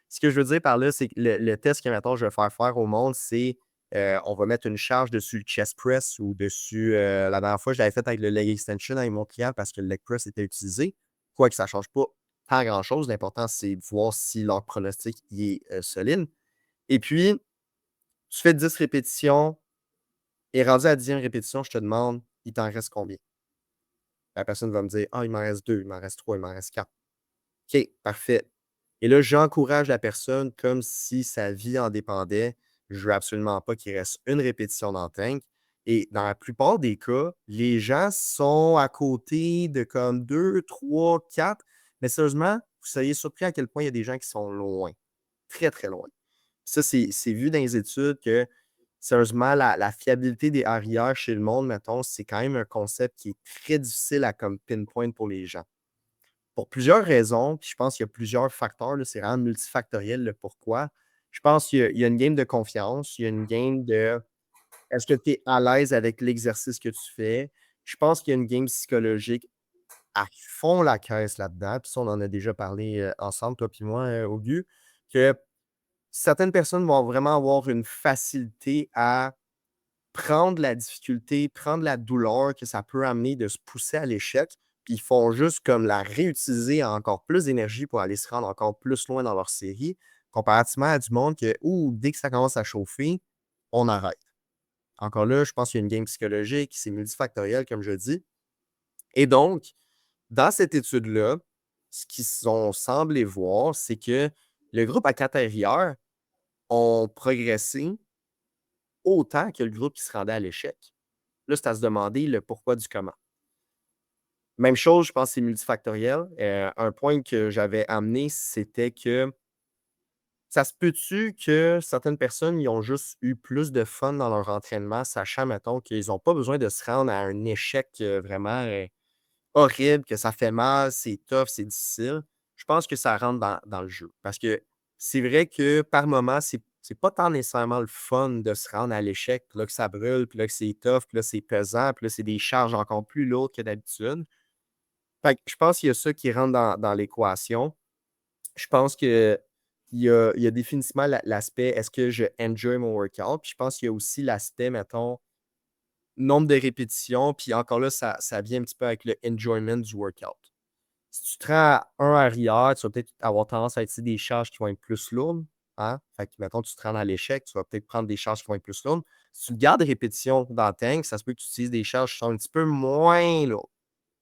Ce que je veux dire par là, c'est que le test que, mettons, je vais faire au monde, c'est on va mettre une charge dessus le chest press ou dessus. La dernière fois, je l'avais fait avec le leg extension avec mon client parce que le leg press était utilisé. Quoique ça ne change pas tant grand-chose. L'important, c'est de voir si leur pronostic est solide. Et puis, tu fais 10 répétitions et rendu à la 10e répétition, je te demande, il t'en reste combien? La personne va me dire, ah, il m'en reste 2, il m'en reste 3, il m'en reste 4. OK, parfait. Et là, j'encourage la personne comme si sa vie en dépendait. Je veux absolument pas qu'il reste une répétition dans le tank. Et dans la plupart des cas, les gens sont à côté de comme 2, 3, 4. Mais sérieusement, vous seriez surpris à quel point il y a des gens qui sont loin. Très, très loin. Ça, c'est vu dans les études que, sérieusement, la fiabilité des arrières chez le monde, mettons, c'est quand même un concept qui est très difficile à comme pinpoint pour les gens. Pour plusieurs raisons, puis je pense qu'il y a plusieurs facteurs, là, c'est vraiment multifactoriel le pourquoi. Je pense qu'il y a une game de confiance, il y a une game de est-ce que tu es à l'aise avec l'exercice que tu fais? Je pense qu'il y a une game psychologique à fond la caisse là-dedans. Puis ça, on en a déjà parlé ensemble, toi puis moi, Augu, que certaines personnes vont vraiment avoir une facilité à prendre la difficulté, prendre la douleur que ça peut amener de se pousser à l'échec, puis ils font juste comme la réutiliser en encore plus d'énergie pour aller se rendre encore plus loin dans leur série, comparativement à du monde que, dès que ça commence à chauffer, on arrête. Encore là, je pense qu'il y a une game psychologique, c'est multifactoriel, comme je dis. Et donc, dans cette étude-là, ce qu'ils ont semblé voir, c'est que le groupe à 4 arrière ont progressé autant que le groupe qui se rendait à l'échec. Là, c'est à se demander le pourquoi du comment. Même chose, je pense que c'est multifactoriel. Un point que j'avais amené, c'était que ça se peut-tu que certaines personnes ils ont juste eu plus de fun dans leur entraînement, sachant, mettons, qu'ils n'ont pas besoin de se rendre à un échec vraiment horrible, que ça fait mal, c'est tough, c'est difficile. Je pense que ça rentre dans le jeu. Parce que c'est vrai que par moment, c'est pas tant nécessairement le fun de se rendre à l'échec, puis là que ça brûle, puis là que c'est tough, puis là c'est pesant, puis là c'est des charges encore plus lourdes que d'habitude. Fait que je pense qu'il y a ça qui rentre dans l'équation. Je pense que il y a définitivement l'aspect est-ce que je enjoy mon workout? Puis je pense qu'il y a aussi l'aspect, mettons, nombre de répétitions, puis encore là, ça vient un petit peu avec le enjoyment du workout. Si tu te rends à un arrière, tu vas peut-être avoir tendance à utiliser des charges qui vont être plus lourdes. Hein? Fait que, mettons, tu te rends à l'échec, tu vas peut-être prendre des charges qui vont être plus lourdes. Si tu gardes des répétitions dans le tank, ça se peut que tu utilises des charges qui sont un petit peu moins lourdes.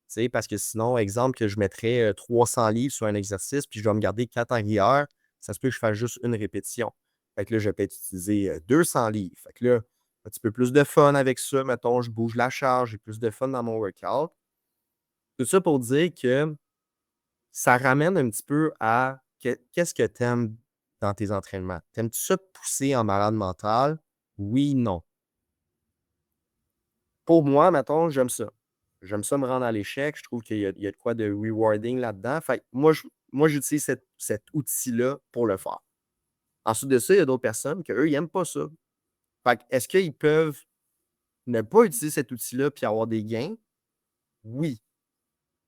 Tu sais, parce que sinon, exemple, que je mettrais 300 livres sur un exercice, puis je dois me garder 4 arrières, ça se peut que je fasse juste une répétition. Fait que là, je vais peut-être utiliser 200 livres. Fait que là, un petit peu plus de fun avec ça. Mettons, je bouge la charge, j'ai plus de fun dans mon workout. Tout ça pour dire que ça ramène un petit peu à qu'est-ce que tu aimes dans tes entraînements? T'aimes-tu ça pousser en malade mental? Oui, non. Pour moi, mettons, j'aime ça. J'aime ça me rendre à l'échec. Je trouve qu'il y a de quoi de rewarding là-dedans. Fait que moi, j'utilise cet outil-là pour le faire. Ensuite de ça, il y a d'autres personnes qu'eux, ils n'aiment pas ça. Fait que est-ce qu'ils peuvent ne pas utiliser cet outil-là puis avoir des gains? Oui.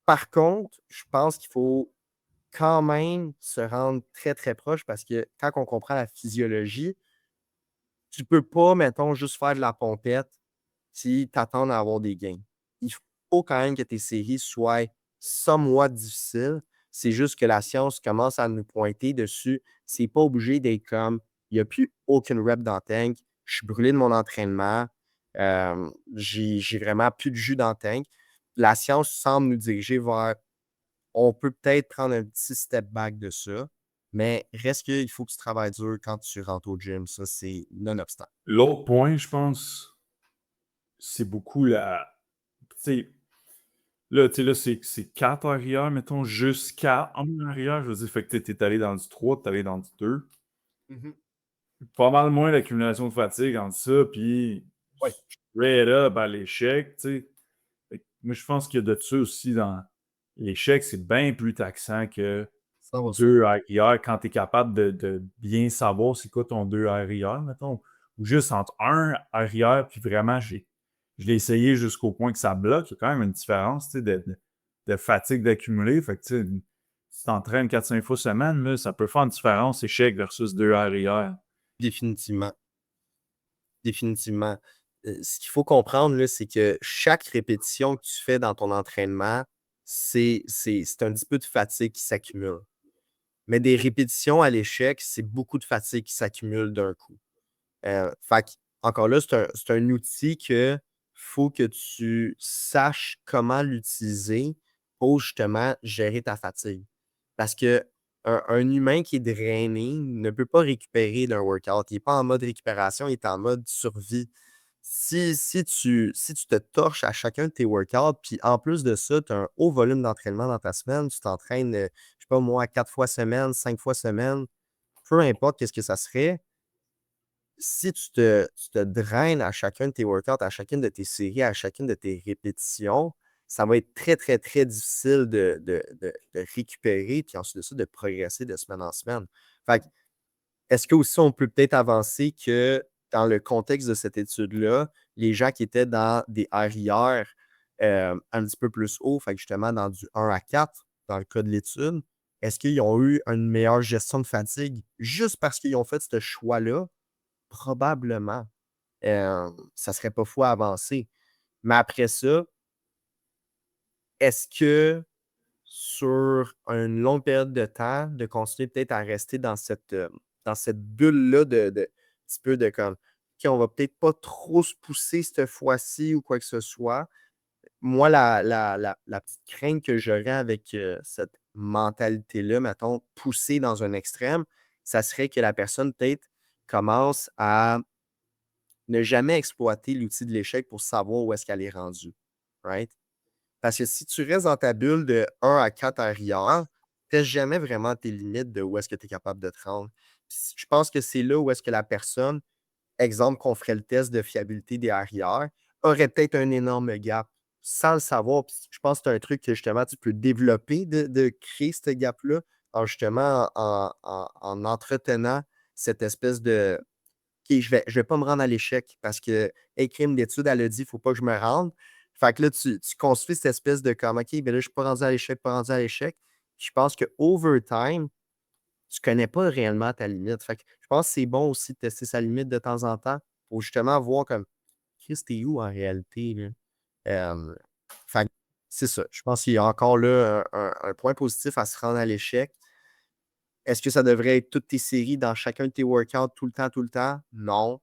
Par contre, je pense qu'il faut quand même se rendre très, très proche parce que quand on comprend la physiologie, tu peux pas, mettons, juste faire de la pompette si tu attends à avoir des gains. Il faut quand même que tes séries soient somewhat difficiles. C'est juste que la science commence à nous pointer dessus. C'est pas obligé d'être comme il n'y a plus aucune rep dans le tank. Je suis brûlé de mon entraînement. J'ai vraiment plus de jus dans le tank. La science semble nous diriger vers on peut peut-être prendre un petit step back de ça, mais reste qu'il faut que tu travailles dur quand tu rentres au gym. Ça, c'est non-obstant. L'autre point, je pense, c'est beaucoup la. Tu sais, là, tu sais, là, c'est 4 arrière, mettons, jusqu'à un arrière. Je veux dire, fait que t'es allé dans du 3, t'es allé dans du 2. Mhm. Pas mal moins d'accumulation de fatigue entre ça, puis Oui, straight up à l'échec, tu sais. Fait que moi, je pense qu'il y a de ça aussi dans l'échec, c'est bien plus taxant que 100%. 2 arrière quand tu es capable de bien savoir c'est quoi ton 2 arrière, mettons. Ou juste entre un arrière, puis vraiment, je l'ai essayé jusqu'au point que ça bloque. Il y a quand même une différence, tu sais, de fatigue d'accumuler. Fait que, tu sais, si tu t'entraînes 4-5 fois semaine, là, ça peut faire une différence échec versus 2 arrière. Définitivement. Définitivement. Ce qu'il faut comprendre, là, c'est que chaque répétition que tu fais dans ton entraînement, c'est un petit peu de fatigue qui s'accumule. Mais des répétitions à l'échec, c'est beaucoup de fatigue qui s'accumule d'un coup. Fait que, encore là, c'est un outil que faut que tu saches comment l'utiliser pour justement gérer ta fatigue. Parce que un humain qui est drainé ne peut pas récupérer d'un workout. Il n'est pas en mode récupération, il est en mode survie. Si tu te torches à chacun de tes workouts, puis en plus de ça, tu as un haut volume d'entraînement dans ta semaine, tu t'entraînes, je sais pas moi, 4 fois semaine, 5 fois semaine, peu importe qu'est-ce que ça serait, si tu te draines à chacun de tes workouts, à chacune de tes séries, à chacune de tes répétitions, ça va être très, très, très difficile de récupérer, puis ensuite de ça, de progresser de semaine en semaine. Fait que, est-ce que aussi on peut peut-être avancer que dans le contexte de cette étude-là, les gens qui étaient dans des arrières un petit peu plus haut, fait que justement dans du 1 à 4, dans le cas de l'étude, est-ce qu'ils ont eu une meilleure gestion de fatigue juste parce qu'ils ont fait ce choix-là? Probablement, ça serait pas fou à avancer. Mais après ça, est-ce que sur une longue période de temps, de continuer peut-être à rester dans cette bulle-là de petit peu de comme: «OK, on va peut-être pas trop se pousser cette fois-ci» ou quoi que ce soit. Moi, la petite crainte que j'aurais avec, cette mentalité-là, mettons, poussée dans un extrême, ça serait que la personne peut-être commence à ne jamais exploiter l'outil de l'échec pour savoir où est-ce qu'elle est rendue, right? Parce que si tu restes dans ta bulle de 1 à 4 arrière, tu testes jamais vraiment tes limites de où est-ce que tu es capable de te rendre. Je pense que c'est là où est-ce que la personne, exemple qu'on ferait le test de fiabilité des arrières, aurait peut-être un énorme gap sans le savoir. Puis je pense que c'est un truc que justement tu peux développer de créer ce gap-là en justement en entretenant cette espèce de OK, je vais pas me rendre à l'échec parce que hey, crime d'études, elle a dit, il faut pas que je me rende. Fait que là, tu construis cette espèce de comme OK, ben là, je suis pas rendu à l'échec, pas rendu à l'échec. Je pense que over time, tu connais pas réellement ta limite. Fait que je pense que c'est bon aussi de tester sa limite de temps en temps pour justement voir comme Chris, t'es où en réalité, là? Euh, fait que c'est ça. Je pense qu'il y a encore là un point positif à se rendre à l'échec. Est-ce que ça devrait être toutes tes séries dans chacun de tes workouts tout le temps, tout le temps? Non.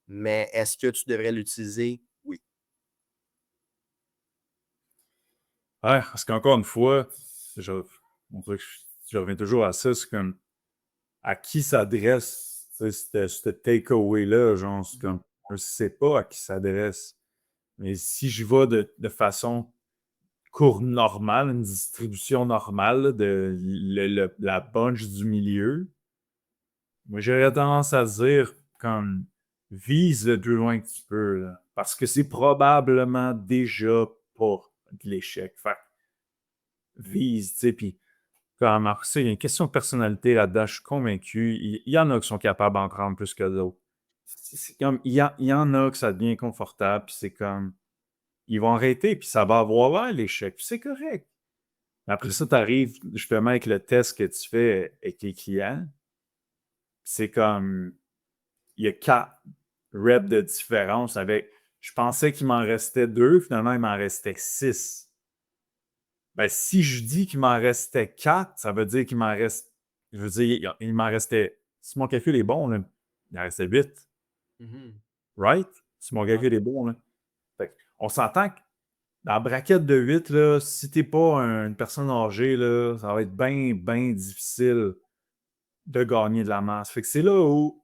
Mais est-ce que tu devrais l'utiliser? Oui. Ouais, parce qu'encore une fois, je, on dirait que je reviens toujours à ça, c'est comme à qui s'adresse ce takeaway-là, genre, c'est comme, je sais pas à qui s'adresse. Mais si je vais de façon courbe normale, une distribution normale là, de la bunch du milieu, moi j'aurais tendance à dire comme vise le plus loin que tu peux, là, parce que c'est probablement déjà pas de l'échec. Fait que vise, tu sais, puis comme après ça, il y a une question de personnalité là-dedans, je suis convaincu. Il y en a qui sont capables d'en prendre plus que d'autres. C'est comme, il y en a que ça devient confortable, puis c'est comme, ils vont arrêter, puis ça va avoir l'air l'échec, puis c'est correct. Mais après ça, tu arrives justement avec le test que tu fais avec tes clients, c'est comme, il y a 4 reps de différence avec, je pensais qu'il m'en restait 2, finalement, il m'en restait 6. Ben, si je dis qu'il m'en restait 4, ça veut dire qu'il m'en reste, je veux dire, il m'en restait, si mon calcul est bon, là, il en restait 8. Mhm. Right? Si mon Ouais. calcul est bon, là. Fait on s'entend que dans la braquette de 8, là, si t'es pas une personne âgée, là, ça va être bien, bien difficile de gagner de la masse. Fait que c'est là où,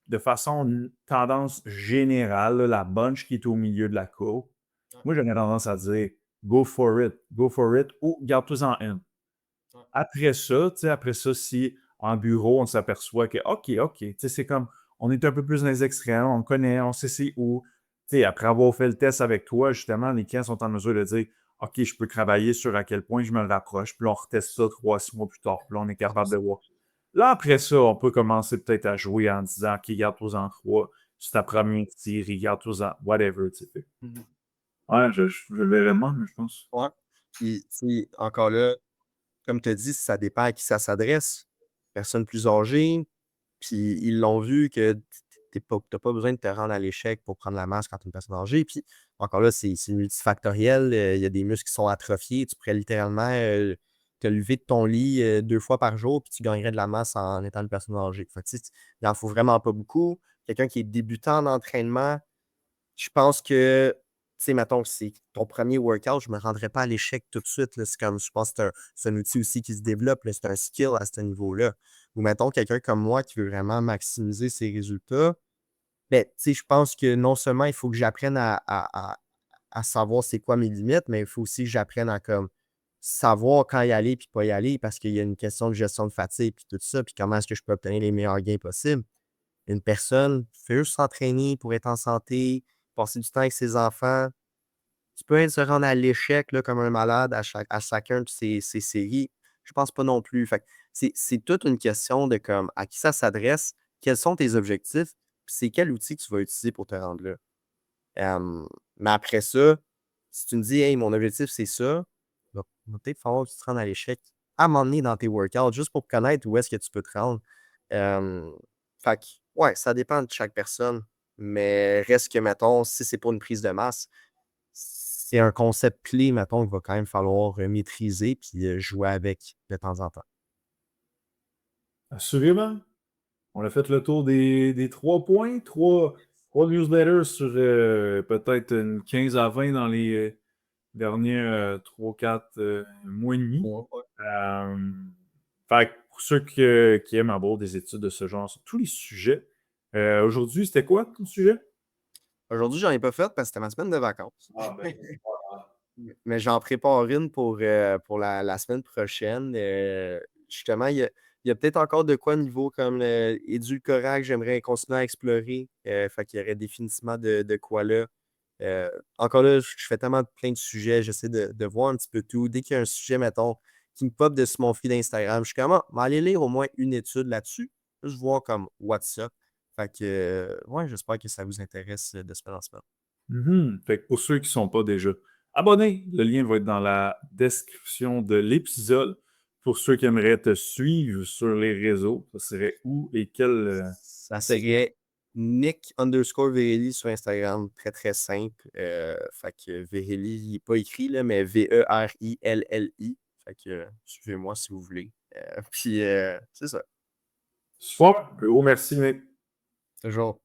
de façon tendance générale, là, la bunch qui est au milieu de la courbe, Ouais. moi, j'aurais tendance à dire go for it, ou garde-toi-en une. Ouais. Après ça, tu sais, après ça, si en bureau, on s'aperçoit que, OK, tu sais, c'est comme, on est un peu plus dans les extrêmes, on connaît, on sait c'est où. Tu sais, après avoir fait le test avec toi, justement, les clients sont en mesure de dire, OK, je peux travailler sur à quel point je me rapproche, puis là, on reteste ça 3, 6 mois plus tard, puis là, on est capable de voir. Là, après ça, on peut commencer peut-être à jouer en disant, OK, garde-toi en 3, c'est ta première tir, garde-toi en whatever, tu sais. Mhm. Ouais, je le verrais moins, mais je pense. Ouais. Puis, tu sais, encore là, comme tu as dit, ça dépend à qui ça s'adresse. Personne plus âgée, puis ils l'ont vu que tu n'as pas besoin de te rendre à l'échec pour prendre la masse quand tu es une personne âgée. Puis encore là, c'est multifactoriel. Il y a des muscles qui sont atrophiés. Tu pourrais littéralement te lever de ton lit 2 fois par jour, puis tu gagnerais de la masse en étant une personne âgée. Fait que, tu sais, il n'en faut vraiment pas beaucoup. Quelqu'un qui est débutant en entraînement, je pense que, tu sais, mettons que c'est ton premier workout, je ne me rendrai pas à l'échec tout de suite, là. C'est comme, je pense que c'est un outil aussi qui se développe, là. C'est un skill à ce niveau-là. Ou mettons quelqu'un comme moi qui veut vraiment maximiser ses résultats, ben, tu sais, je pense que non seulement il faut que j'apprenne à savoir c'est quoi mes limites, mais il faut aussi que j'apprenne à comme savoir quand y aller puis pas y aller parce qu'il y a une question de gestion de fatigue puis tout ça, puis comment est-ce que je peux obtenir les meilleurs gains possibles. Une personne veut juste s'entraîner pour être en santé, passer du temps avec ses enfants. Tu peux être se rendre à l'échec là, comme un malade à chacun de ces séries. Je pense pas non plus. Fait que c'est toute une question de comme à qui ça s'adresse, quels sont tes objectifs, puis c'est quel outil que tu vas utiliser pour te rendre là. Mais après ça, si tu me dis hey, mon objectif, c'est ça, va peut-être falloir que tu te rendes à l'échec à un moment donné dans tes workouts, juste pour connaître où est-ce que tu peux te rendre. Hem, Fait que, ouais, ça dépend de chaque personne. Mais reste que, mettons, si c'est pour une prise de masse, c'est un concept clé, mettons, qu'il va quand même falloir maîtriser puis jouer avec de temps en temps. Assurément. On a fait le tour des 3 points, trois newsletters sur peut-être une 15 à 20 dans les derniers 3-4 mois et demi. Ouais, ouais. Euh, Fait que pour ceux qui aiment avoir des études de ce genre sur tous les sujets, aujourd'hui, c'était quoi ton sujet? Aujourd'hui, j'en ai pas fait parce que c'était ma semaine de vacances. Ah ben, Mais j'en prépare une pour la semaine prochaine. Justement, il y a peut-être encore de quoi niveau comme édulcorant que j'aimerais continuer à explorer. Fait qu'il y aurait définitivement de quoi là. Encore là, je fais tellement plein de sujets, j'essaie de voir un petit peu tout. Dès qu'il y a un sujet, mettons, qui me pop de sur mon feed Instagram, je suis comme, ah, aller lire au moins une étude là-dessus, juste voir comme what's up. Fait que, ouais, j'espère que ça vous intéresse de semaine en semaine. mhm. Fait que pour ceux qui ne sont pas déjà abonnés, le lien va être dans la description de l'épisode. Pour ceux qui aimeraient te suivre sur les réseaux, ça serait où et quel... Ça serait Nick underscore Verelli sur Instagram. Très, très simple. Fait que Verelli, il n'est pas écrit, là, mais Verilli. Fait que suivez-moi si vous voulez. Puis, c'est ça. Super. Gros merci, mec. Toujours.